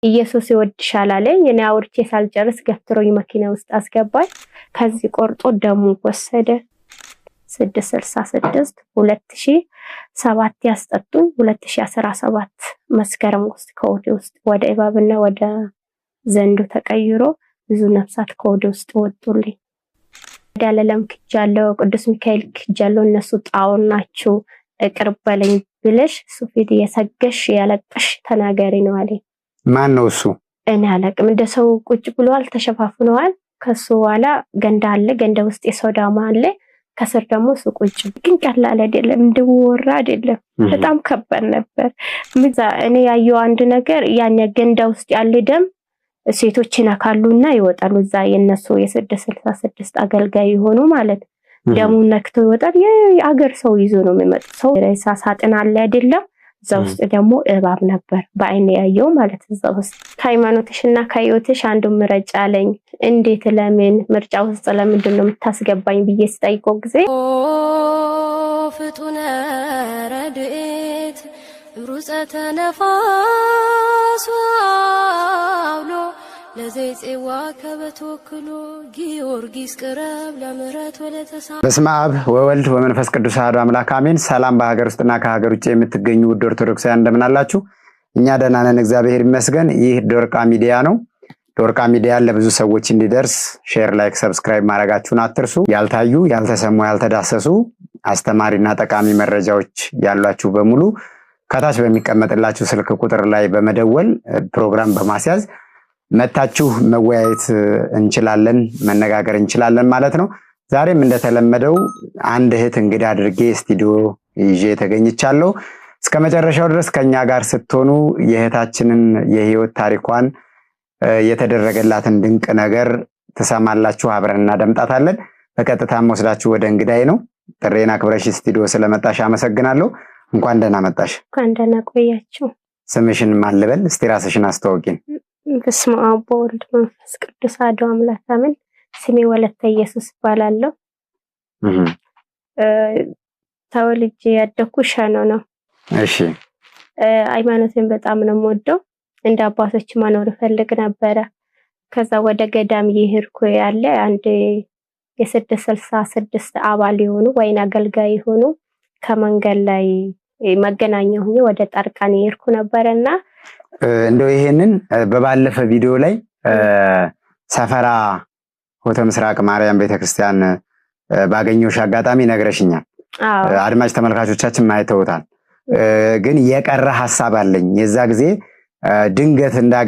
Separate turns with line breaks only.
ኢየሱስ ይወድሻል አለኝ። እኔ አውርቼ ሳልጨርስ ገፍትሮኝ መኪና ውስጥ አስገባኝ። ከዚህ ቆርጦ ደሙ ወሰደ። 666 2007 ያስጠጡኝ። 2017 መስከረም ውስጥ ከወደ ውስጥ ወደ እባብና ወደ ዘንዶ ተቀይሮ ብዙ ነፍሳት ከወደ ውስጥ ወጡልኝ። ያለለም ክጃለው ቅዱስ ሚካኤል ክጃለው እነሱ ጣውን ናቸው ቅርብ በለኝ ብለሽ ሱፊት የሰገሽ ያለቀሽ ተናገሪ ነው አለኝ።
ማን ነው እሱ?
እኔ አላቅም። እንደ ሰው ቁጭ ብሏል፣ ተሸፋፍነዋል። ከሱ በኋላ ገንዳ አለ፣ ገንዳ ውስጥ የሶዳማ አለ፣ ከስር ደግሞ እሱ ቁጭ ግን ቀላል አይደለም፣ እንደወራ አይደለም፣ በጣም ከባድ ነበር። እኔ ያየው አንድ ነገር ያን ገንዳ ውስጥ ያለ ደም ሴቶችን አካሉና ይወጣሉ። እዛ የነሱ የ666 አገልጋይ ሆኖ ማለት ደሙን ነክቶ ይወጣል። የአገር ሰው ይዞ ነው የሚመጣው። ሰው ሬሳ ሳጥን አለ አይደለም፣ እዛ ውስጥ ደግሞ እባብ ነበር በአይኔ ያየው ማለት እዛ ውስጥ። ሃይማኖትሽና ከህይወትሽ አንዱ ምረጫ አለኝ። እንዴት ለምን ምርጫ ውስጥ ለምንድን ነው የምታስገባኝ ብዬ ስጠይቀው ጊዜ
ፍጡነ ረድኤት ሩፀተ ነፋስ አውሎ ለዘይጼዋ ከበተወክሎ ጊዮርጊስ ቅረብ ለምሕረት ወለተሳ
በስመ አብ ወወልድ ወመንፈስ ቅዱስ አሐዱ አምላክ አሜን። ሰላም በሀገር ውስጥና ከሀገር ውጭ የምትገኙ ውድ ኦርቶዶክሳውያን እንደምን አላችሁ? እኛ ደህና ነን፣ እግዚአብሔር ይመስገን። ይህ ዶርቃ ሚዲያ ነው። ዶርቃ ሚዲያ ለብዙ ሰዎች እንዲደርስ ሼር፣ ላይክ፣ ሰብስክራይብ ማድረጋችሁን አትርሱ። ያልታዩ፣ ያልተሰሙ፣ ያልተዳሰሱ አስተማሪና ጠቃሚ መረጃዎች ያሏችሁ በሙሉ ከታች በሚቀመጥላችሁ ስልክ ቁጥር ላይ በመደወል ፕሮግራም በማስያዝ መታችሁ መወያየት እንችላለን፣ መነጋገር እንችላለን ማለት ነው። ዛሬም እንደተለመደው አንድ እህት እንግዳ አድርጌ ስቱዲዮ ይዤ ተገኝቻለሁ። እስከ መጨረሻው ድረስ ከኛ ጋር ስትሆኑ የእህታችንን የህይወት ታሪኳን የተደረገላትን ድንቅ ነገር ትሰማላችሁ፣ አብረን እናደምጣታለን። በቀጥታም ወስዳችሁ ወደ እንግዳዬ ነው። ጥሬና ክብረሽ ስቱዲዮ ስለመጣሽ አመሰግናለሁ። እንኳን ደህና መጣሽ።
እንኳን ደህና ቆያችሁ።
ስምሽን ማን ልበል? እስቲ ራስሽን አስተዋውቂን።
በስመ አብ ወወልድ ወመንፈስ ቅዱስ አሐዱ አምላክ አሜን። ስሜ ወለተ ኢየሱስ እባላለሁ። ተወልጄ ያደኩት ሸኖ ነው።
እሺ።
ሃይማኖቴን በጣም ነው የምወደው። እንደ አባቶች መኖር እፈልግ ነበረ። ከዛ ወደ ገዳም እየሄድኩ ያለ አንድ የ666 አባል የሆኑ ወይን አገልጋይ የሆኑ ከመንገድ ላይ መገናኛ ሆኜ ወደ ጠርቃን እየሄድኩ ነበርና
እንደው ይሄንን በባለፈ ቪዲዮ ላይ ሰፈራ ሆተ ምስራቅ ማርያም ቤተክርስቲያን ባገኘሁሽ አጋጣሚ ነግረሽኛል። አድማጭ ተመልካቾቻችን ማይተውታል። ግን የቀረ ሐሳብ አለኝ። የዛ ጊዜ ድንገት እንዳገኘ